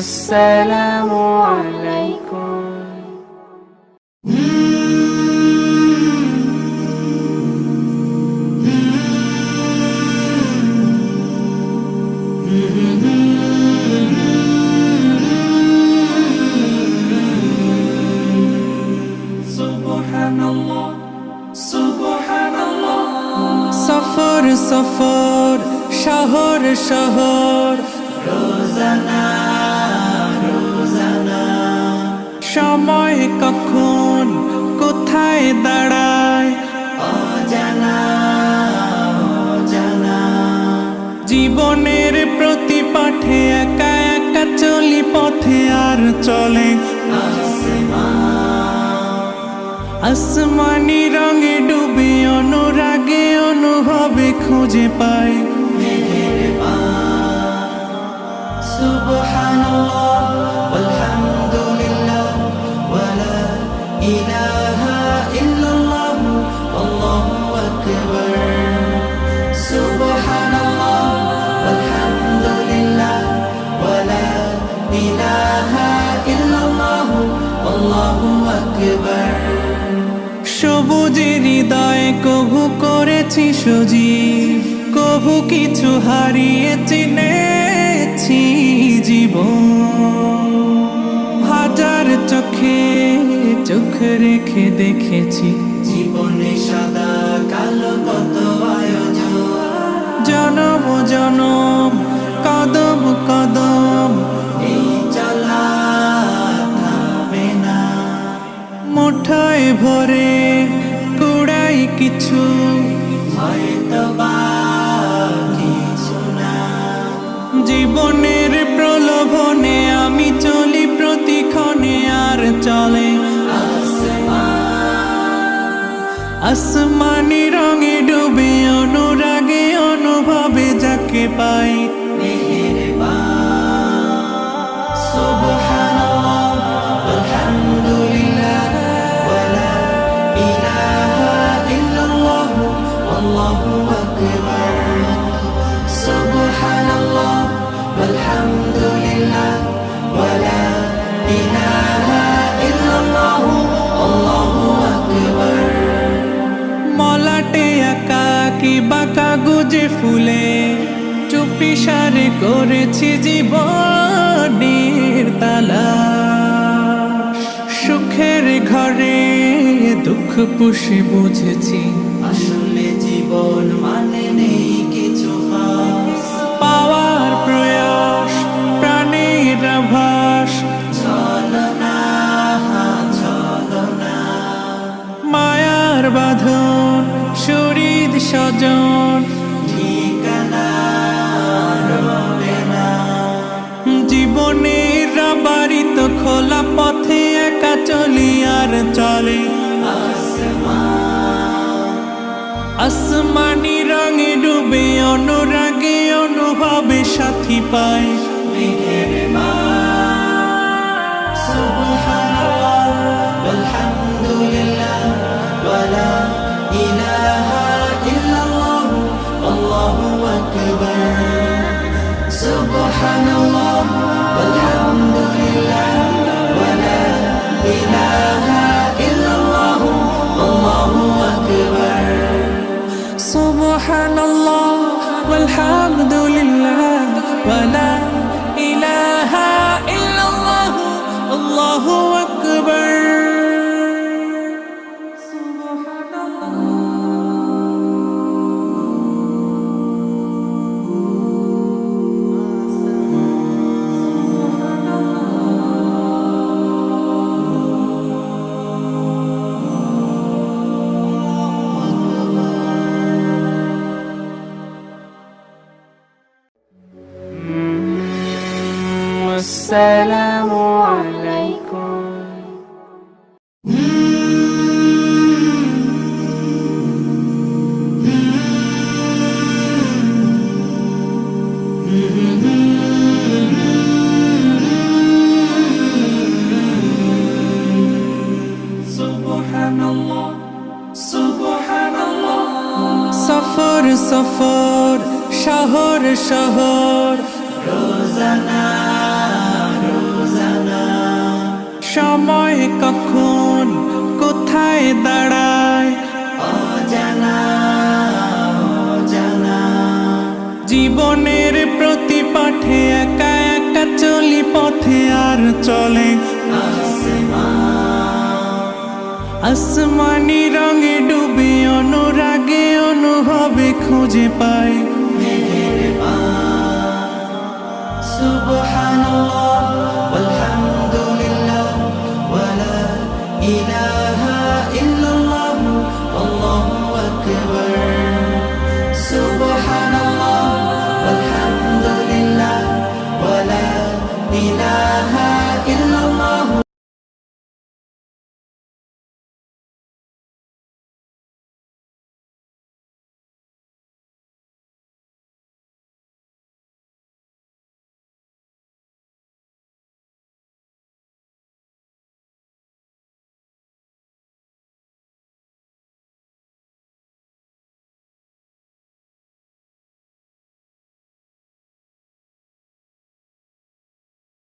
আসসালামু আলাইকুম। সফর সফর শহর শহর রোজানা রোজানা সময় কখন কোথায় দাঁড়ায় অজানা অজানা জীবনের প্রতি পাঠে একা একা চলি পথে আর চলে আসমানি রঙে ডুবে অনুরাগে অনুভবে খুঁজে পাই সুবহানাল্লাহ ওয়ালহামদুলিল্লাহ ওয়ালা ইলাহা ইল্লাল্লাহ আল্লাহু আকবার। সুবহানাল্লাহ ওয়ালহামদুলিল্লাহ ওয়ালা ইলাহা ইল্লাল্লাহ আল্লাহু আকবার। সবুজের হৃদয় কভু করেছি সজীব, কভু কিছু হারিয়ে চিনেছি জীবন। হাজার চোখে চোখ রেখে দেখেছি জীবনে সাদা কালো কত আয়োজন, জনম জনম কদম কদম এই চলা থামবে না। মুঠোয় ভরে কুড়াই কিছু হয়তো বা কিছু না। জীবনের প্রলোভনে আমি চলি প্রতিক্ষণে আর চলে আসমানি রঙে ডুবে অনুরাগে অনুভবে যাকে পাই সুবহানাল্লাহ ওয়ালহামদুলিল্লাহ ওয়ালা ইলাহা ইল্লাল্লাহ আল্লাহু আকবার। সুবহানাল্লাহ ওয়ালহামদুলিল্লাহ ওয়ালা ইলাহা ইল্লাল্লাহ আল্লাহু আকবার। মলাটে একাকি বাঁকা গুজে ফুলে চুপি সারে করেছি জীবনের তালা। সুখের ঘরে দুঃখ পুষে বুঝেছি আসলে জীবন মানে নেই কিছু খাস, পাওয়ার প্রয়াস প্রাণের আভাস চলো না চলো না। মায়ার বাঁধন শরীর স্বজন ঠিকানা রবে না। জীবনের বাড়িত খোলা পথে একা চলি আর চলে আসমানি রঙে ডুবে অনুরাগে অনুভবে সাথী পাই সুবহানাল্লাহ ওয়ালহামদুলিল্লাহ ওয়ালা ইলাহা ইল্লাল্লাহ আল্লাহু আকবার। সুবহানাল্লাহ ওয়ালহামদুলিল্লাহ ওয়ালা ইলাহা ইল্লাল্লাহ আল্লাহু আকবার। সুবহানাল্লাহ ওয়ালহামদুলিল্লাহ ওয়ালা ইলাহা ইল্লাল্লাহ আল্লাহু আকবার। আসসালামু আলাইকুম। সুবহানাল্লাহ সুবহানাল্লাহ সফর সফর শহর শহর রোজানা সময় কখন কোথায় দাঁড়ায় অজানা অজানা জীবনের প্রতি পাঠে একা একা চলি পথে আর চলে আসমানি রঙে ডুবে অনুরাগে অনুভবে খুঁজে পাই